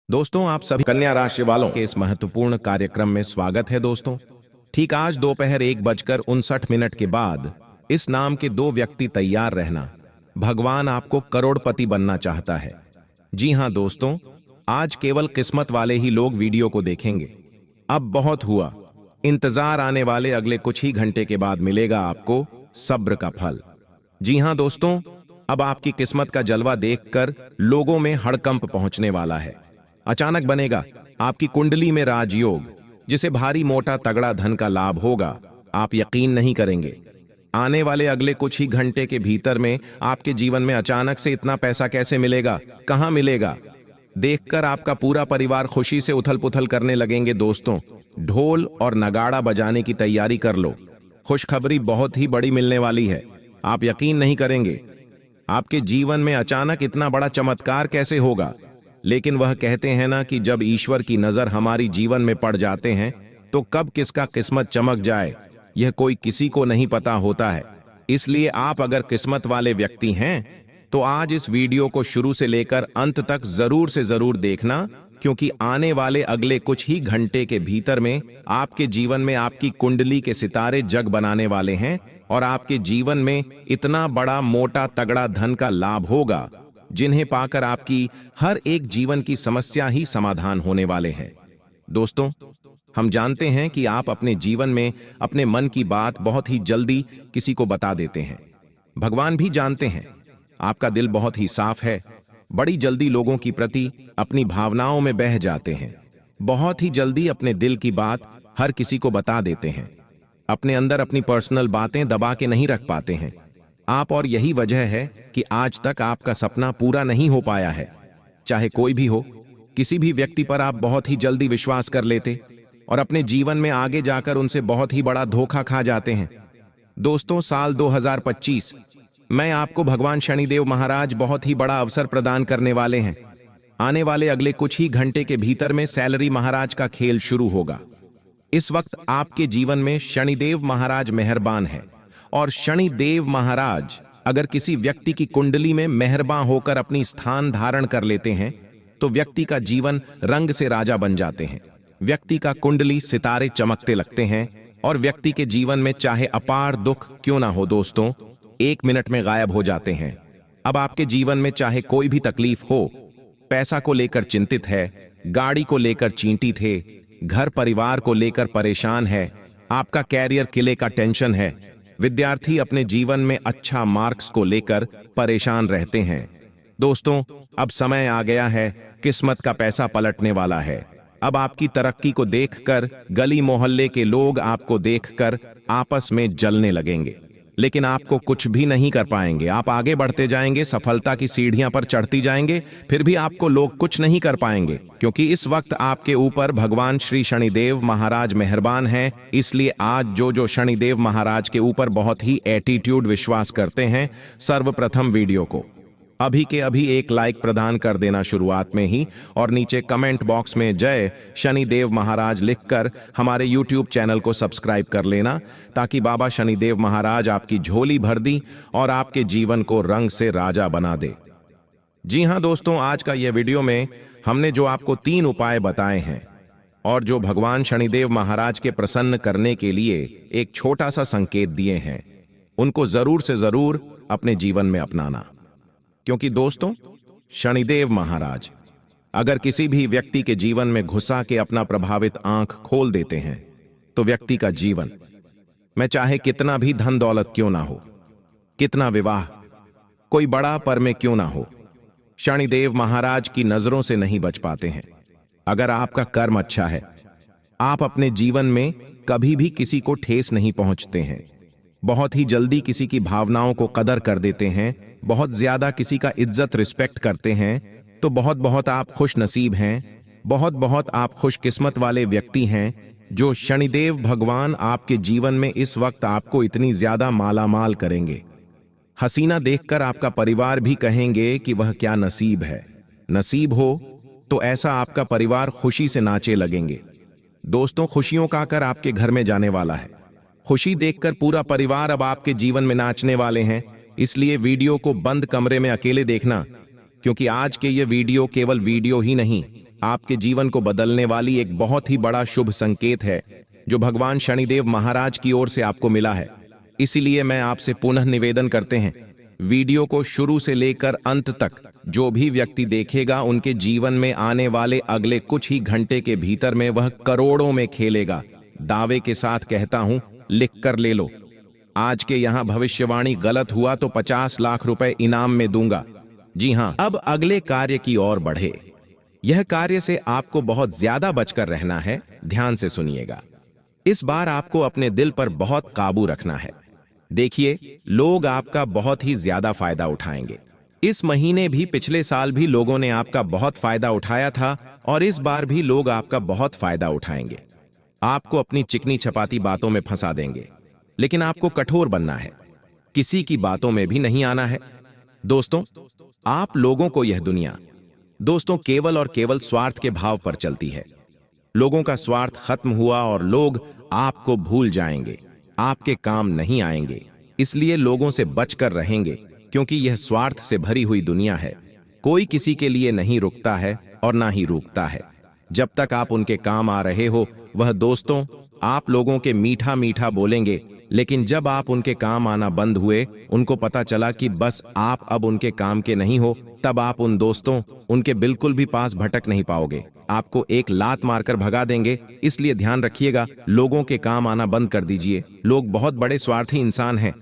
दोस्तों, आप सभी कन्या राशि वालों के इस महत्वपूर्ण कार्यक्रम में स्वागत है। दोस्तों, ठीक आज दोपहर 1:59 के बाद इस नाम के दो व्यक्ति तैयार रहना। भगवान आपको करोड़पति बनना चाहता है। जी हां दोस्तों, आज केवल किस्मत वाले ही लोग वीडियो को देखेंगे। अब बहुत हुआ, इंतजार आने वाले अगले कुछ ही घंटे के बाद मिलेगा आपको सब्र का फल। जी हां दोस्तों, अब आपकी किस्मत का जलवा देखकर लोगों में हड़कंप पहुंचने वाला है। अचानक बनेगा आपकी कुंडली में राजयोग, जिसे भारी मोटा तगड़ा धन का लाभ होगा। आप यकीन नहीं करेंगे, आने वाले अगले कुछ ही घंटे के भीतर में आपके जीवन में अचानक से इतना पैसा कैसे मिलेगा, कहां मिलेगा, देखकर आपका पूरा परिवार खुशी से उथल पुथल करने लगेंगे। दोस्तों, ढोल और नगाड़ा बजाने की तैयारी कर लो। खुशखबरी बहुत ही बड़ी मिलने वाली है। आप यकीन नहीं करेंगे, आपके जीवन में अचानक इतना बड़ा चमत्कार कैसे होगा। लेकिन वह कहते हैं ना कि जब ईश्वर की नजर हमारी जीवन में पड़ जाते हैं तो कब किसका किस्मत चमक जाए, यह कोई किसी को नहीं पता होता है। इसलिए आप अगर किस्मत वाले व्यक्ति हैं तो आज इस वीडियो को शुरू से लेकर अंत तक जरूर से जरूर देखना, क्योंकि आने वाले अगले कुछ ही घंटे के भीतर में आपके जीवन में आपकी कुंडली के सितारे जग बनाने वाले हैं और आपके जीवन में इतना बड़ा मोटा तगड़ा धन का लाभ होगा, जिन्हें पाकर आपकी हर एक जीवन की समस्या ही समाधान होने वाले हैं। दोस्तों, हम जानते हैं कि आप अपने जीवन में अपने मन की बात बहुत ही जल्दी किसी को बता देते हैं। भगवान भी जानते हैं आपका दिल बहुत ही साफ है। बड़ी जल्दी लोगों की प्रति अपनी भावनाओं में बह जाते हैं। बहुत ही जल्दी अपने दिल की बात हर किसी को बता देते हैं। अपने अंदर अपनी पर्सनल बातें दबा के नहीं रख पाते हैं आप, और यही वजह है कि आज तक आपका सपना पूरा नहीं हो पाया है। चाहे कोई भी हो, किसी भी व्यक्ति पर आप बहुत ही जल्दी विश्वास कर लेते और अपने जीवन में आगे जाकर उनसे बहुत ही बड़ा धोखा खा जाते हैं। दोस्तों, साल 2025 में आपको भगवान शनिदेव महाराज बहुत ही बड़ा अवसर प्रदान करने वाले हैं। आने वाले अगले कुछ ही घंटे के भीतर में सैलरी महाराज का खेल शुरू होगा। इस वक्त आपके जीवन में शनिदेव महाराज मेहरबान है, और शनिदेव महाराज अगर किसी व्यक्ति की कुंडली में मेहरबान होकर अपनी स्थान धारण कर लेते हैं तो व्यक्ति का जीवन रंग से राजा बन जाते हैं। व्यक्ति का कुंडली सितारे चमकते लगते हैं और व्यक्ति के जीवन में चाहे अपार दुख क्यों ना हो दोस्तों, 1 मिनट में गायब हो जाते हैं। अब आपके जीवन में चाहे कोई भी तकलीफ हो, पैसा को लेकर चिंतित है, गाड़ी को लेकर चींटी थे, घर परिवार को लेकर परेशान है, आपका कैरियर किले का टेंशन है, विद्यार्थी अपने जीवन में अच्छा मार्क्स को लेकर परेशान रहते हैं। दोस्तों, अब समय आ गया है, किस्मत का पैसा पलटने वाला है। अब आपकी तरक्की को देखकर गली मोहल्ले के लोग आपको देखकर आपस में जलने लगेंगे, लेकिन आपको कुछ भी नहीं कर पाएंगे। आप आगे बढ़ते जाएंगे, सफलता की सीढ़ियां पर चढ़ती जाएंगे, फिर भी आपको लोग कुछ नहीं कर पाएंगे, क्योंकि इस वक्त आपके ऊपर भगवान श्री शनिदेव महाराज मेहरबान हैं। इसलिए आज जो शनिदेव महाराज के ऊपर बहुत ही एटीट्यूड विश्वास करते हैं, सर्वप्रथम वीडियो को अभी के अभी एक लाइक प्रदान कर देना शुरुआत में ही, और नीचे कमेंट बॉक्स में जय शनिदेव महाराज लिखकर हमारे YouTube चैनल को सब्सक्राइब कर लेना, ताकि बाबा शनिदेव महाराज आपकी झोली भर दी और आपके जीवन को रंग से राजा बना दे। जी हां दोस्तों, आज का यह वीडियो में हमने जो आपको 3 उपाय बताए हैं और जो भगवान शनिदेव महाराज के प्रसन्न करने के लिए एक छोटा सा संकेत दिए हैं, उनको जरूर से जरूर अपने जीवन में अपनाना। क्योंकि दोस्तों, शनिदेव महाराज अगर किसी भी व्यक्ति के जीवन में घुसा के अपना प्रभावित आंख खोल देते हैं तो व्यक्ति का जीवन में चाहे कितना भी धन दौलत क्यों ना हो, कितना विवाह कोई बड़ा पर में क्यों ना हो, शनिदेव महाराज की नजरों से नहीं बच पाते हैं। अगर आपका कर्म अच्छा है, आप अपने जीवन में कभी भी किसी को ठेस नहीं पहुंचते हैं, बहुत ही जल्दी किसी की भावनाओं को कदर कर देते हैं, बहुत ज्यादा किसी का इज्जत रिस्पेक्ट करते हैं, तो बहुत आप खुश नसीब हैं, बहुत आप खुशकिस्मत वाले व्यक्ति हैं, जो शनिदेव भगवान आपके जीवन में इस वक्त आपको इतनी ज्यादा मालामाल करेंगे। हसीना देखकर आपका परिवार भी कहेंगे कि वह क्या नसीब है। नसीब हो तो ऐसा आपका परिवार खुशी से नाचे लगेंगे। दोस्तों, खुशियों का आकर आपके घर में जाने वाला है। खुशी देखकर पूरा परिवार अब आपके जीवन में नाचने वाले हैं। इसलिए वीडियो को बंद कमरे में अकेले देखना, क्योंकि आज के ये वीडियो केवल वीडियो ही नहीं, आपके जीवन को बदलने वाली एक बहुत ही बड़ा शुभ संकेत है जो भगवान शनिदेव महाराज की ओर से आपको मिला है। इसीलिए मैं आपसे पुनः निवेदन करते हैं, वीडियो को शुरू से लेकर अंत तक जो भी व्यक्ति देखेगा उनके जीवन में आने वाले अगले कुछ ही घंटे के भीतर में वह करोड़ों में खेलेगा। दावे के साथ कहता हूं, लिख कर ले लो। आज के यहां भविष्यवाणी गलत हुआ तो 50 लाख रुपए इनाम में दूंगा। जी हां, अब अगले कार्य की ओर बढ़े। यह कार्य से आपको बहुत ज्यादा बचकर रहना है। ध्यान से सुनिएगा। इस बार आपको अपने दिल पर बहुत काबू रखना है। देखिए, लोग आपका बहुत ही ज्यादा फायदा उठाएंगे। इस महीने भी, पिछले साल भी लोगों ने आपका बहुत फायदा उठाया था और इस बार भी लोग आपका बहुत फायदा उठाएंगे। आपको अपनी चिकनी चपाती बातों में फंसा देंगे, लेकिन आपको कठोर बनना है। किसी की बातों में भी नहीं आना है। दोस्तों, आप लोगों को यह दुनिया केवल और केवल स्वार्थ के भाव पर चलती है। लोगों का स्वार्थ खत्म हुआ और लोग आपको भूल जाएंगे, आपके काम नहीं आएंगे। इसलिए लोगों से बचकर रहेंगे, क्योंकि यह स्वार्थ से भरी हुई दुनिया है। कोई किसी के लिए नहीं रुकता है और ना ही रुकता है। जब तक आप उनके काम आ रहे हो, वह दोस्तों आप लोगों के मीठा मीठा बोलेंगे, लेकिन जब आप उनके काम आना बंद हुए, उनको पता चला कि बस आप अब उनके काम के नहीं हो, तब आप उन दोस्तों उनके बिल्कुल भी पास भटक नहीं पाओगे। आपको एक लात मारकर भगा देंगे। इसलिए ध्यान रखिएगा, लोगों के काम आना बंद कर दीजिए। लोग बहुत बड़े स्वार्थी इंसान हैं।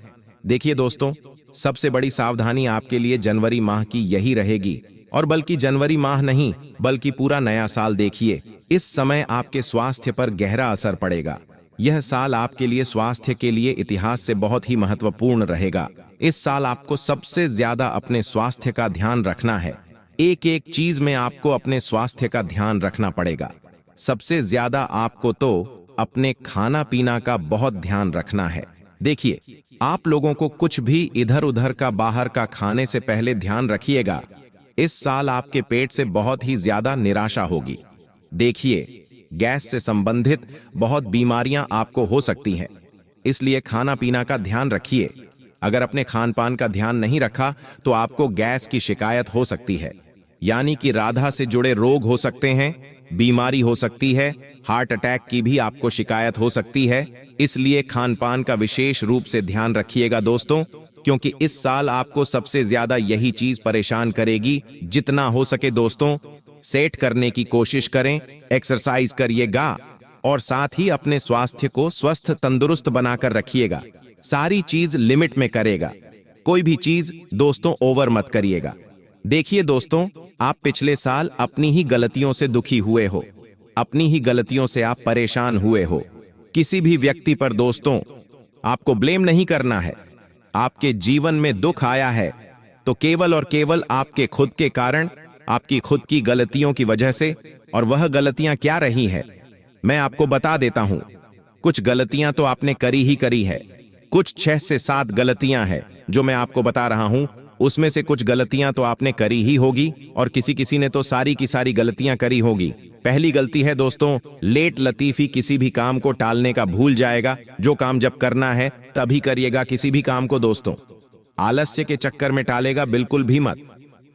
देखिए दोस्तों, सबसे बड़ी सावधानी आपके लिए जनवरी माह की यही रहेगी, और बल्कि जनवरी माह नहीं बल्कि पूरा नया साल देखिए। इस समय आपके स्वास्थ्य पर गहरा असर पड़ेगा। यह साल आपके लिए स्वास्थ्य के लिए इतिहास से बहुत ही महत्वपूर्ण रहेगा। इस साल आपको सबसे ज्यादा अपने स्वास्थ्य का ध्यान रखना है। एक एक चीज में आपको अपने स्वास्थ्य का ध्यान रखना पड़ेगा। सबसे ज्यादा आपको तो अपने खाना पीना का बहुत ध्यान रखना है। देखिए, आप लोगों को कुछ भी इधर उधर का बाहर का खाने से पहले ध्यान रखिएगा। इस साल आपके पेट से बहुत ही ज्यादा निराशा होगी। देखिए, गैस से संबंधित बहुत बीमारियां आपको हो सकती हैं। इसलिए खाना पीना का ध्यान रखिए। अगर अपने खान पान का ध्यान नहीं रखा तो आपको गैस की शिकायत हो सकती है, यानी कि राधा से जुड़े रोग हो सकते हैं, बीमारी हो सकती है, हार्ट अटैक की भी आपको शिकायत हो सकती है। इसलिए खान पान का विशेष रूप से ध्यान रखिएगा दोस्तों, क्योंकि इस साल आपको सबसे ज्यादा यही चीज परेशान करेगी। जितना हो सके दोस्तों, सेट करने की कोशिश करें, एक्सरसाइज करिएगा और साथ ही अपने स्वास्थ्य को स्वस्थ तंदुरुस्त बनाकर रखिएगा। सारी चीज लिमिट में करेगा। कोई भी चीज दोस्तों ओवर मत करिएगा। देखिए दोस्तों, आप पिछले साल अपनी ही गलतियों से दुखी हुए हो, अपनी ही गलतियों से आप परेशान हुए हो। किसी भी व्यक्ति पर दोस्तों आपको ब्लेम नहीं करना है। आपके जीवन में दुख आया है तो केवल और केवल आपके खुद के कारण, आपकी खुद की गलतियों की वजह से। और वह गलतियां क्या रही है, मैं आपको बता देता हूं। कुछ गलतियां तो आपने करी ही करी है। कुछ 6 से 7 गलतियां हैं जो मैं आपको बता रहा हूं। उसमें से कुछ गलतियां तो आपने करी ही होगी और किसी ने तो सारी की सारी गलतियां करी होगी। पहली गलती है दोस्तों, लेट लतीफी। किसी भी काम को टालने का भूल जाएगा। जो काम जब करना है तभी करिएगा। किसी भी काम को दोस्तों आलस्य के चक्कर में टालेगा बिल्कुल भी मत।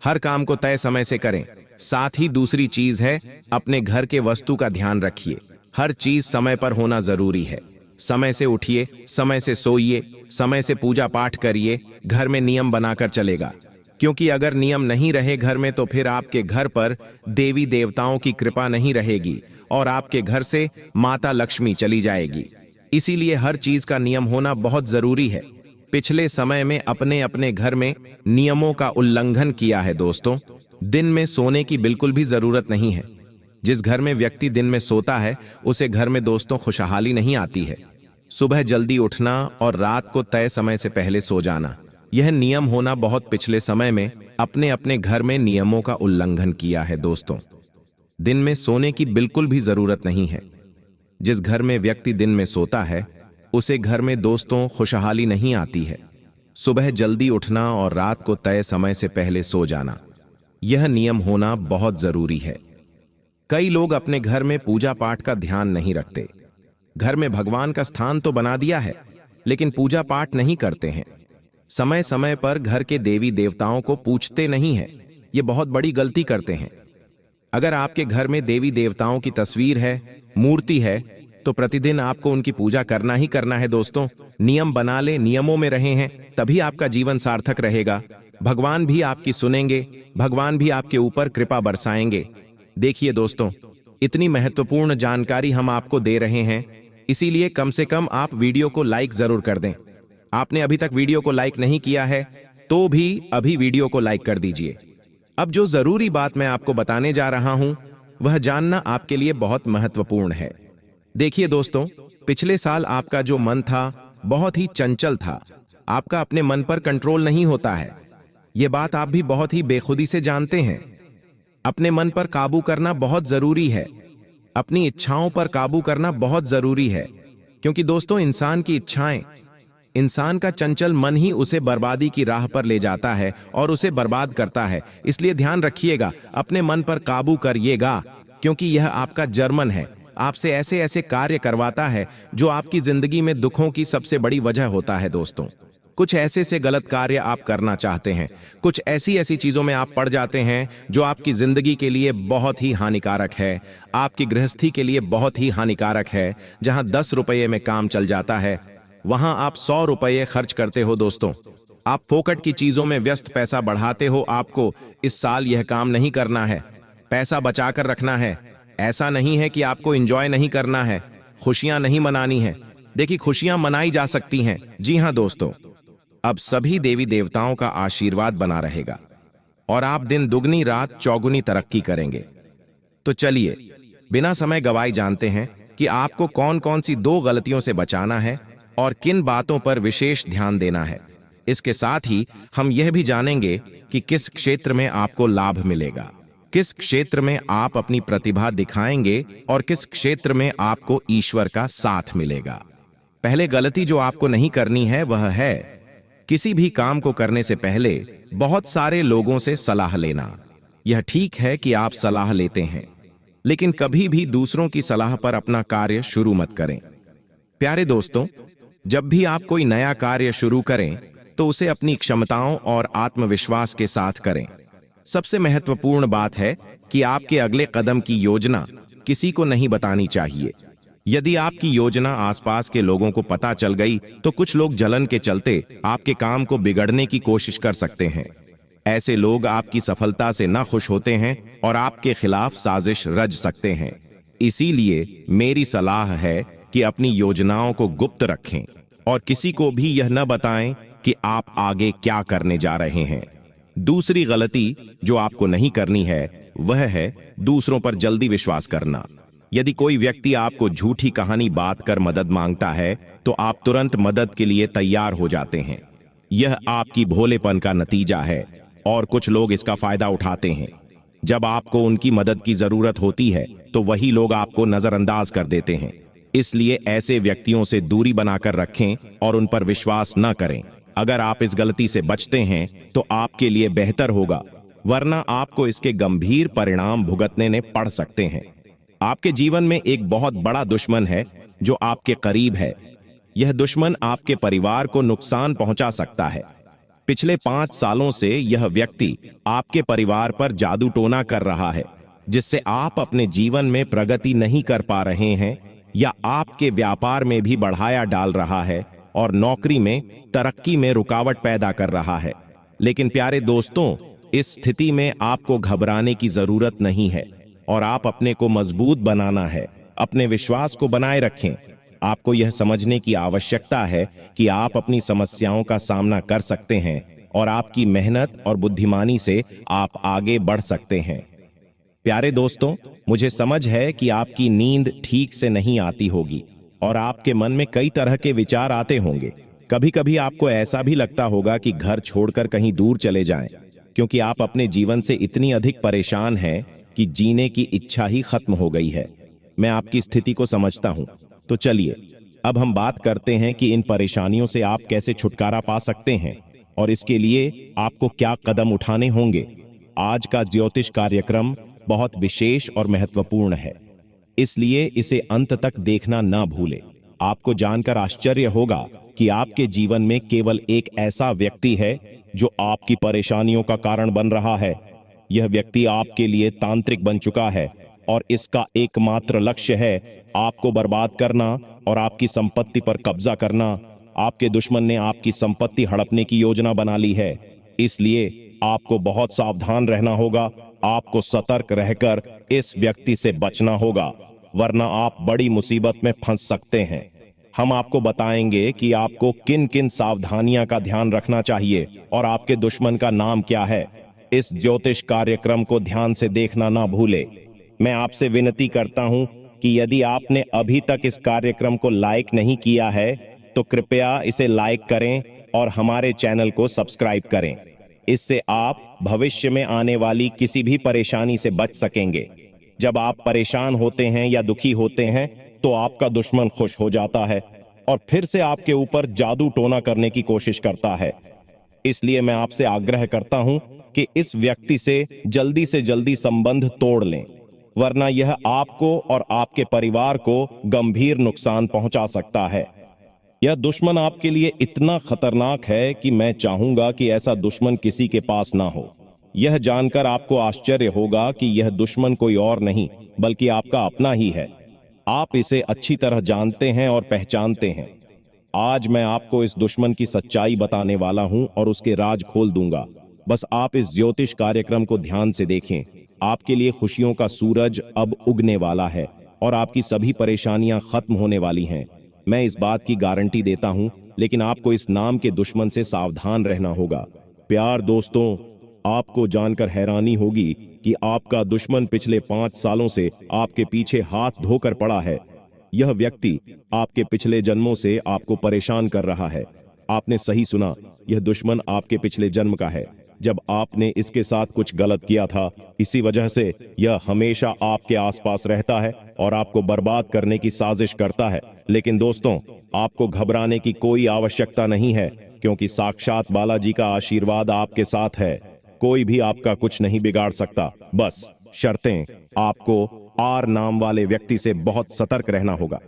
हर काम को तय समय से करें। साथ ही दूसरी चीज है, अपने घर के वस्तु का ध्यान रखिए। हर चीज समय पर होना जरूरी है। समय से उठिए, समय से सोइए, समय से पूजा पाठ करिए। घर में नियम बनाकर चलेगा, क्योंकि अगर नियम नहीं रहे घर में तो फिर आपके घर पर देवी देवताओं की कृपा नहीं रहेगी और आपके घर से माता लक्ष्मी चली जाएगी। इसीलिए हर चीज का नियम होना बहुत जरूरी है। पिछले समय में अपने अपने घर में नियमों का उल्लंघन किया है दोस्तों। दिन में सोने की बिल्कुल भी जरूरत नहीं है। जिस घर में व्यक्ति दिन में सोता है उसे घर में दोस्तों खुशहाली नहीं आती है। सुबह जल्दी उठना और रात को तय समय से पहले सो जाना, यह नियम होना बहुत पिछले समय में अपने अपने घर में नियमों का उल्लंघन किया है दोस्तों। दिन में सोने की बिल्कुल भी जरूरत नहीं है। जिस घर में व्यक्ति दिन में सोता है उसे घर में दोस्तों खुशहाली नहीं आती है। सुबह जल्दी उठना और रात को तय समय से पहले सो जाना, यह नियम होना बहुत जरूरी है। कई लोग अपने घर में पूजा पाठ का ध्यान नहीं रखते। घर में भगवान का स्थान तो बना दिया है, लेकिन पूजा पाठ नहीं करते हैं। समय समय पर घर के देवी देवताओं को पूछते नहीं हैं। ये बहुत बड़ी गलती करते हैं। अगर आपके घर में देवी देवताओं की तस्वीर है, मूर्ति है, तो प्रतिदिन आपको उनकी पूजा करना ही करना है दोस्तों। नियम बना ले, नियमों में रहे हैं, तभी आपका जीवन सार्थक रहेगा। भगवान भी आपकी सुनेंगे, भगवान भी आपके ऊपर कृपा बरसाएंगे। देखिए दोस्तों, इतनी महत्वपूर्ण जानकारी हम आपको दे रहे हैं, इसीलिए कम से कम आप वीडियो को लाइक जरूर कर दें। आपने अभी तक वीडियो को लाइक नहीं किया है तो भी अभी वीडियो को लाइक कर दीजिए। अब जो जरूरी बात मैं आपको बताने जा रहा हूं, वह जानना आपके लिए बहुत महत्वपूर्ण है। देखिए दोस्तों, पिछले साल आपका जो मन था बहुत ही चंचल था। आपका अपने मन पर कंट्रोल नहीं होता है, यह बात आप भी बहुत ही बेखुदी से जानते हैं। अपने मन पर काबू करना बहुत जरूरी है, अपनी इच्छाओं पर काबू करना बहुत जरूरी है, क्योंकि दोस्तों इंसान की इच्छाएं, इंसान का चंचल मन ही उसे बर्बादी की राह पर ले जाता है और उसे बर्बाद करता है। इसलिए ध्यान रखिएगा, अपने मन पर काबू करिएगा, क्योंकि यह आपका जर्मन है। आपसे ऐसे ऐसे कार्य करवाता है जो आपकी जिंदगी में दुखों की सबसे बड़ी वजह होता है दोस्तों। कुछ ऐसे से गलत कार्य आप करना चाहते हैं, कुछ ऐसी ऐसी चीजों में आप पड़ जाते हैं जो आपकी जिंदगी के लिए बहुत ही हानिकारक है, आपकी गृहस्थी के लिए बहुत ही हानिकारक है। जहां 10 रुपये में काम चल जाता है, वहां आप 100 रुपये खर्च करते हो दोस्तों। आप फोकट की चीजों में व्यस्त पैसा बढ़ाते हो। आपको इस साल यह काम नहीं करना है, पैसा बचाकर रखना है। ऐसा नहीं है कि आपको एंजॉय नहीं करना है, खुशियां नहीं मनानी है। देखिए, खुशियां मनाई जा सकती हैं। जी हां दोस्तों, अब सभी देवी देवताओं का आशीर्वाद बना रहेगा और आप दिन दुगनी रात चौगुनी तरक्की करेंगे। तो चलिए बिना समय गवाए जानते हैं कि आपको कौन कौन सी 2 गलतियों से बचाना है और किन बातों पर विशेष ध्यान देना है। इसके साथ ही हम यह भी जानेंगे कि किस क्षेत्र में आपको लाभ मिलेगा, किस क्षेत्र में आप अपनी प्रतिभा दिखाएंगे और किस क्षेत्र में आपको ईश्वर का साथ मिलेगा। पहले गलती जो आपको नहीं करनी है वह है किसी भी काम को करने से पहले बहुत सारे लोगों से सलाह लेना। यह ठीक है कि आप सलाह लेते हैं, लेकिन कभी भी दूसरों की सलाह पर अपना कार्य शुरू मत करें। प्यारे दोस्तों, जब भी आप कोई नया कार्य शुरू करें तो उसे अपनी क्षमताओं और आत्मविश्वास के साथ करें। सबसे महत्वपूर्ण बात है कि आपके अगले कदम की योजना किसी को नहीं बतानी चाहिए। यदि आपकी योजना आसपास के लोगों को पता चल गई तो कुछ लोग जलन के चलते आपके काम को बिगड़ने की कोशिश कर सकते हैं। ऐसे लोग आपकी सफलता से न खुश होते हैं और आपके खिलाफ साजिश रच सकते हैं। इसीलिए मेरी सलाह है कि अपनी योजनाओं को गुप्त रखें और किसी को भी यह न बताएं कि आप आगे क्या करने जा रहे हैं। दूसरी गलती जो आपको नहीं करनी है वह है दूसरों पर जल्दी विश्वास करना। यदि कोई व्यक्ति आपको झूठी कहानी बात कर मदद मांगता है तो आप तुरंत मदद के लिए तैयार हो जाते हैं। यह आपकी भोलेपन का नतीजा है और कुछ लोग इसका फायदा उठाते हैं। जब आपको उनकी मदद की जरूरत होती है तो वही लोग आपको नजरअंदाज कर देते हैं। इसलिए ऐसे व्यक्तियों से दूरी बनाकर रखें और उन पर विश्वास न करें। अगर आप इस गलती से बचते हैं तो आपके लिए बेहतर होगा, वरना आपको इसके गंभीर परिणाम भुगतने ने पड़ सकते हैं। आपके जीवन में एक बहुत बड़ा दुश्मन है जो आपके करीब है। यह दुश्मन आपके परिवार को नुकसान पहुंचा सकता है। पिछले 5 सालों से यह व्यक्ति आपके परिवार पर जादू टोना कर रहा है, जिससे आप अपने जीवन में प्रगति नहीं कर पा रहे हैं या आपके व्यापार में भी बढ़ाया डाल रहा है और नौकरी में तरक्की में रुकावट पैदा कर रहा है। लेकिन प्यारे दोस्तों, इस स्थिति में आपको घबराने की जरूरत नहीं है और आप अपने को मजबूत बनाना है। अपने विश्वास को बनाए रखें। आपको यह समझने की आवश्यकता है कि आप अपनी समस्याओं का सामना कर सकते हैं और आपकी मेहनत और बुद्धिमानी से आप आगे बढ़ सकते हैं। प्यारे दोस्तों, मुझे समझ है कि आपकी नींद ठीक से नहीं आती होगी और आपके मन में कई तरह के विचार आते होंगे। कभी कभी आपको ऐसा भी लगता होगा कि घर छोड़कर कहीं दूर चले जाएं, क्योंकि आप अपने जीवन से इतनी अधिक परेशान हैं कि जीने की इच्छा ही खत्म हो गई है। मैं आपकी स्थिति को समझता हूं। तो चलिए अब हम बात करते हैं कि इन परेशानियों से आप कैसे छुटकारा पा सकते हैं और इसके लिए आपको क्या कदम उठाने होंगे। आज का ज्योतिष कार्यक्रम बहुत विशेष और महत्वपूर्ण है, इसलिए इसे अंत तक देखना ना भूलें। आपको जानकर आश्चर्य होगा कि आपके जीवन में केवल एक ऐसा व्यक्ति है जो आपकी परेशानियों का कारण बन रहा है। यह व्यक्ति आपके लिए तांत्रिक बन चुका है और इसका एकमात्र लक्ष्य है आपको बर्बाद करना और आपकी संपत्ति पर कब्जा करना। आपके दुश्मन ने आपकी संपत्ति हड़पने की योजना बना ली है, इसलिए आपको बहुत सावधान रहना होगा। आपको सतर्क रहकर इस व्यक्ति से बचना होगा, वरना आप बड़ी मुसीबत में फंस सकते हैं। हम आपको बताएंगे कि आपको किन किन सावधानियां का ध्यान रखना चाहिए और आपके दुश्मन का नाम क्या है। इस ज्योतिष कार्यक्रम को ध्यान से देखना ना भूले। मैं आपसे विनती करता हूं कि यदि आपने अभी तक इस कार्यक्रम को लाइक नहीं किया है तो कृपया इसे लाइक करें और हमारे चैनल को सब्सक्राइब करें। इससे आप भविष्य में आने वाली किसी भी परेशानी से बच सकेंगे। जब आप परेशान होते हैं या दुखी होते हैं तो आपका दुश्मन खुश हो जाता है और फिर से आपके ऊपर जादू टोना करने की कोशिश करता है। इसलिए मैं आपसे आग्रह करता हूं कि इस व्यक्ति से जल्दी संबंध तोड़ लें, वरना यह आपको और आपके परिवार को गंभीर नुकसान पहुंचा सकता है। यह दुश्मन आपके लिए इतना खतरनाक है कि मैं चाहूंगा कि ऐसा दुश्मन किसी के पास ना हो। यह जानकर आपको आश्चर्य होगा कि यह दुश्मन कोई और नहीं बल्कि आपका अपना ही है। आप इसे अच्छी तरह जानते हैं और पहचानते हैं। आज मैं आपको इस दुश्मन की सच्चाई बताने वाला हूं और उसके राज खोल दूंगा। बस आप इस ज्योतिष कार्यक्रम को ध्यान से देखें। आपके लिए खुशियों का सूरज अब उगने वाला है और आपकी सभी परेशानियां खत्म होने वाली हैं। मैं इस बात की गारंटी देता हूं, लेकिन आपको इस नाम के दुश्मन से सावधान रहना होगा। प्यार दोस्तों, आपको जानकर हैरानी होगी कि आपका दुश्मन पिछले 5 सालों से आपके पीछे हाथ धोकर पड़ा है। यह व्यक्ति आपके पिछले जन्मों से आपको परेशान कर रहा है। आपने सही सुना, यह दुश्मन आपके पिछले जन्म का है, जब आपने इसके साथ कुछ गलत किया था। इसी वजह से यह हमेशा आपके आसपास रहता है और आपको बर्बाद करने की साजिश करता है। लेकिन दोस्तों, आपको घबराने की कोई आवश्यकता नहीं है, क्योंकि साक्षात बालाजी का आशीर्वाद आपके साथ है। कोई भी आपका कुछ नहीं बिगाड़ सकता। बस शर्तें, आपको आर नाम वाले व्यक्ति से बहुत सतर्क रहना होगा।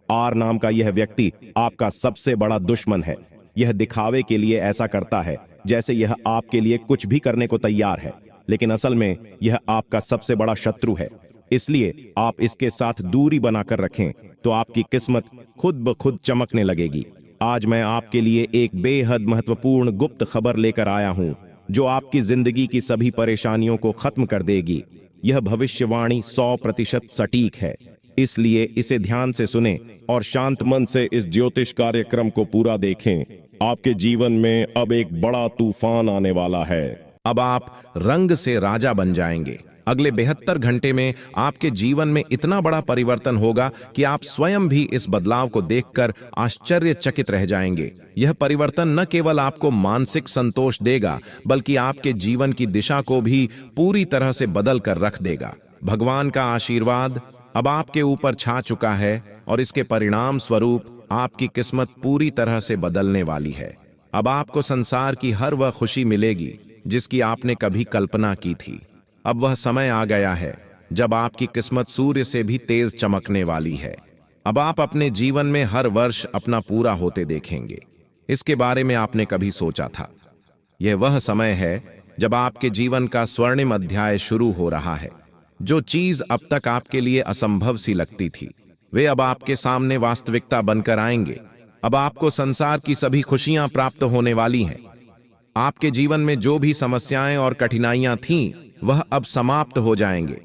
आर नाम का यह व्यक्ति आपका सबसे बड़ा दुश्मन है। यह दिखावे के लिए ऐसा करता है जैसे यह आपके लिए कुछ भी करने को तैयार है, लेकिन असल में यह आपका सबसे बड़ा शत्रु है। इसलिए आप इसके साथ दूरी बनाकर रखें तो आपकी किस्मत खुद ब खुद चमकने लगेगी। आज मैं आपके लिए एक बेहद महत्वपूर्ण गुप्त खबर लेकर आया हूं, जो आपकी जिंदगी की सभी परेशानियों को खत्म कर देगी। यह भविष्यवाणी 100% सटीक है, इसलिए इसे ध्यान से सुनें और शांत मन से इस ज्योतिष कार्यक्रम को पूरा देखें। आपके जीवन में अब एक बड़ा तूफान आने वाला है। अब आप रंग से राजा बन जाएंगे। अगले 72 घंटे में आपके जीवन में इतना बड़ा परिवर्तन होगा कि आप स्वयं भी इस बदलाव को देखकर आश्चर्यचकित रह जाएंगे। यह परिवर्तन न केवल आपको मानसिक संतोष देगा, बल्कि आपके जीवन की दिशा को भी पूरी तरह से बदल कर रख देगा। भगवान का आशीर्वाद अब आपके ऊपर छा चुका है और इसके परिणाम स्वरूप आपकी किस्मत पूरी तरह से बदलने वाली है। अब आपको संसार की हर वह खुशी मिलेगी जिसकी आपने कभी कल्पना की थी। अब वह समय आ गया है जब आपकी किस्मत सूर्य से भी तेज चमकने वाली है। अब आप अपने जीवन में हर वर्ष अपना पूरा होते देखेंगे। इसके बारे में आपने कभी सोचा था? यह वह समय है जब आपके जीवन का स्वर्णिम अध्याय शुरू हो रहा है। जो चीज अब तक आपके लिए असंभव सी लगती थी, वे अब आपके सामने वास्तविकता बनकर आएंगे। अब आपको संसार की सभी खुशियां प्राप्त होने वाली हैं। आपके जीवन में जो भी समस्याएं और कठिनाइयां थीं, वह अब समाप्त हो जाएंगे।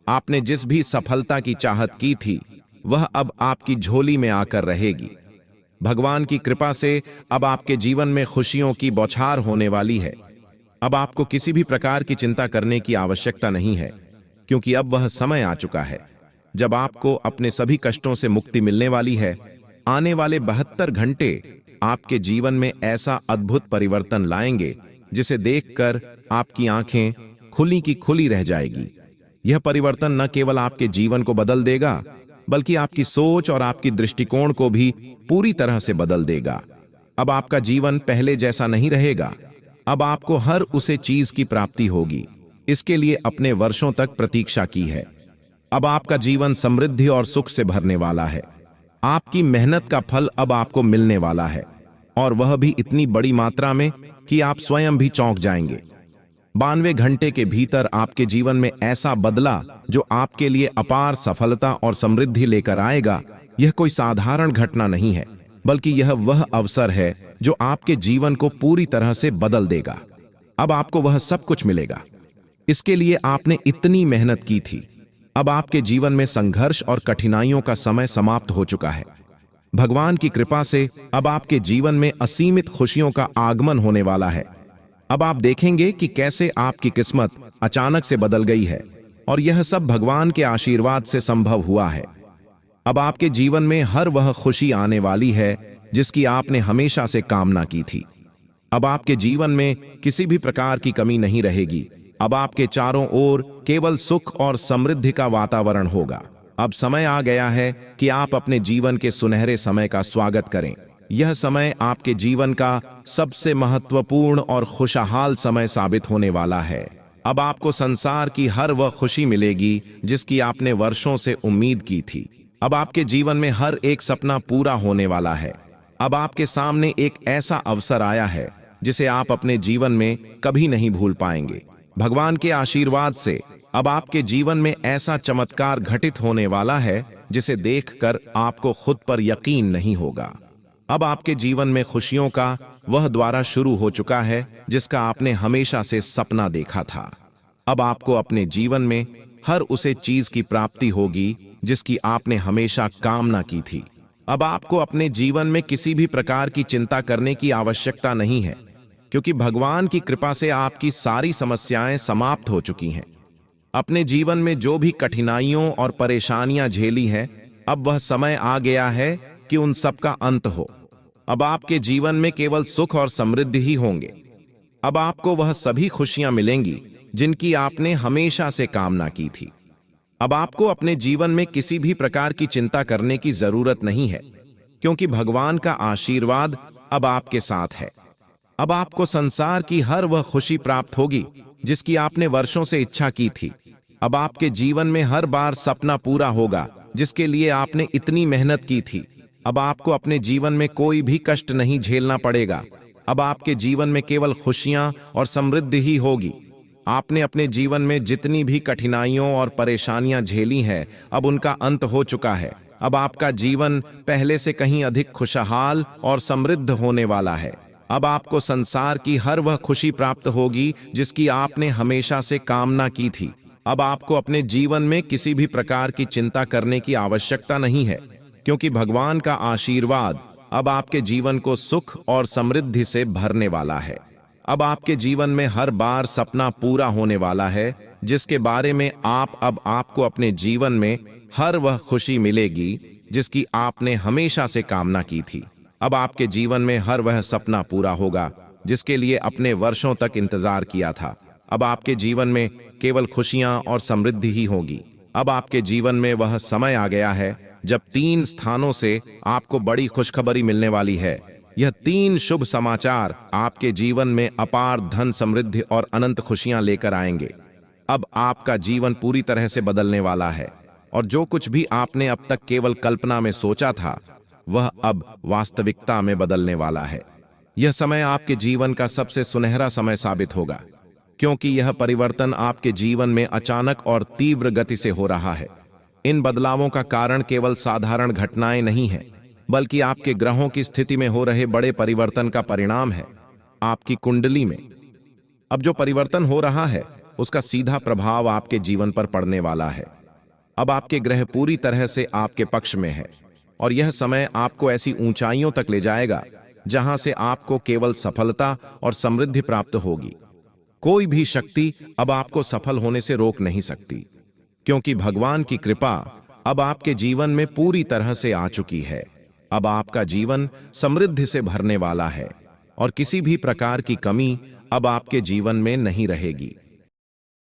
आपने जिस भी सफलता की चाहत की थी, वह अब आपकी झोली में आकर रहेगी। भगवान की कृपा से अब आपके जीवन में खुशियों की बौछार होने वाली है। अब आपको किसी भी प्रकार की चिंता करने की आवश्यकता नहीं है, क्योंकि अब वह समय आ चुका है जब आपको अपने सभी कष्टों से मुक्ति मिलने वाली है। आने वाले 72 घंटे आपके जीवन में ऐसा अद्भुत परिवर्तन लाएंगे जिसे देखकर आपकी आंखें खुली की खुली रह जाएगी। यह परिवर्तन न केवल आपके जीवन को बदल देगा, बल्कि आपकी सोच और आपकी दृष्टिकोण को भी पूरी तरह से बदल देगा। अब आपका जीवन पहले जैसा नहीं रहेगा। अब आपको हर उसे चीज की प्राप्ति होगी, इसके लिए अपने वर्षों तक प्रतीक्षा की है। अब आपका जीवन समृद्धि और सुख से भरने वाला है। आपकी मेहनत का फल अब आपको मिलने वाला है, और वह भी इतनी बड़ी मात्रा में कि आप स्वयं भी चौंक जाएंगे। 92 घंटे के भीतर आपके जीवन में ऐसा बदला जो आपके लिए अपार सफलता और समृद्धि लेकर आएगा, यह कोई साधारण घटना नहीं है, बल्कि यह वह अवसर है जो आपके जीवन को पूरी तरह से बदल देगा। अब आपको वह सब कुछ मिलेगा। इसके लिए आपने इतनी मेहनत की थी। अब आपके जीवन में संघर्ष और कठिनाइयों का समय समाप्त हो चुका है। भगवान की कृपा से अब आपके जीवन में असीमित खुशियों का आगमन होने वाला है। अब आप देखेंगे कि कैसे आपकी किस्मत अचानक से बदल गई है, और यह सब भगवान के आशीर्वाद से संभव हुआ है। अब आपके जीवन में हर वह खुशी आने वाली है जिसकी आपने हमेशा से कामना की थी। अब आपके जीवन में किसी भी प्रकार की कमी नहीं रहेगी। अब आपके चारों ओर केवल सुख और समृद्धि का वातावरण होगा। अब समय आ गया है कि आप अपने जीवन के सुनहरे समय का स्वागत करें। यह समय आपके जीवन का सबसे महत्वपूर्ण और खुशहाल समय साबित होने वाला है। अब आपको संसार की हर वह खुशी मिलेगी जिसकी आपने वर्षों से उम्मीद की थी। अब आपके जीवन में हर एक सपना पूरा होने वाला है। अब आपके सामने एक ऐसा अवसर आया है जिसे आप अपने जीवन में कभी नहीं भूल पाएंगे। भगवान के आशीर्वाद से अब आपके जीवन में ऐसा चमत्कार घटित होने वाला है जिसे देखकर आपको खुद पर यकीन नहीं होगा। अब आपके जीवन में खुशियों का वह द्वार शुरू हो चुका है जिसका आपने हमेशा से सपना देखा था। अब आपको अपने जीवन में हर उसे चीज की प्राप्ति होगी जिसकी आपने हमेशा कामना की थी। अब आपको अपने जीवन में किसी भी प्रकार की चिंता करने की आवश्यकता नहीं है, क्योंकि भगवान की कृपा से आपकी सारी समस्याएं समाप्त हो चुकी हैं। अपने जीवन में जो भी कठिनाइयों और परेशानियां झेली हैं, अब वह समय आ गया है कि उन सब का अंत हो। अब आपके जीवन में केवल सुख और समृद्धि ही होंगे। अब आपको वह सभी खुशियां मिलेंगी जिनकी आपने हमेशा से कामना की थी। अब आपको अपने जीवन में किसी भी प्रकार की चिंता करने की जरूरत नहीं है, क्योंकि भगवान का आशीर्वाद अब आपके साथ है। अब आपको संसार की हर वह खुशी प्राप्त होगी जिसकी आपने वर्षों से इच्छा की थी। अब आपके जीवन में हर बार सपना पूरा होगा जिसके लिए आपने इतनी मेहनत की थी। अब आपको अपने जीवन में कोई भी कष्ट नहीं झेलना पड़ेगा। अब आपके जीवन में केवल खुशियां और समृद्धि ही होगी। आपने अपने जीवन में जितनी भी कठिनाइयों और परेशानियां झेली हैं, अब उनका अंत हो चुका है। अब आपका जीवन पहले से कहीं अधिक खुशहाल और समृद्ध होने वाला है। अब आपको संसार की हर वह खुशी प्राप्त होगी जिसकी आपने हमेशा से कामना की थी। अब आपको अपने जीवन में किसी भी प्रकार की चिंता करने की आवश्यकता नहीं है, क्योंकि भगवान का आशीर्वाद अब आपके जीवन को सुख और समृद्धि से भरने वाला है। अब आपके जीवन में हर बार सपना पूरा होने वाला है जिसके बारे में अब आपको अपने जीवन में हर वह खुशी मिलेगी जिसकी आपने हमेशा से कामना की थी। अब आपके जीवन में हर वह सपना पूरा होगा जिसके लिए अपने वर्षों तक इंतजार किया था। अब आपके जीवन में केवल खुशियां और समृद्धि ही होगी। अब आपके जीवन में वह समय आ गया है जब 3 स्थानों से आपको बड़ी खुशखबरी मिलने वाली है। यह 3 शुभ समाचार आपके जीवन में अपार धन, समृद्धि और अनंत खुशियां लेकर आएंगे। अब आपका जीवन पूरी तरह से बदलने वाला है, और जो कुछ भी आपने अब तक केवल कल्पना में सोचा था वह अब वास्तविकता में बदलने वाला है। यह समय आपके जीवन का सबसे सुनहरा समय साबित होगा, क्योंकि यह परिवर्तन आपके जीवन में अचानक और तीव्र गति से हो रहा है। इन बदलावों का कारण केवल साधारण घटनाएं नहीं हैं, बल्कि आपके ग्रहों की स्थिति में हो रहे बड़े परिवर्तन का परिणाम है। आपकी कुंडली में अब जो परिवर्तन हो रहा है उसका सीधा प्रभाव आपके जीवन पर पड़ने वाला है। अब आपके ग्रह पूरी तरह से आपके पक्ष में है, और यह समय आपको ऐसी ऊंचाइयों तक ले जाएगा जहां से आपको केवल सफलता और समृद्धि प्राप्त होगी। कोई भी शक्ति अब आपको सफल होने से रोक नहीं सकती, क्योंकि भगवान की कृपा अब आपके जीवन में पूरी तरह से आ चुकी है। अब आपका जीवन समृद्धि से भरने वाला है, और किसी भी प्रकार की कमी अब आपके जीवन में नहीं रहेगी।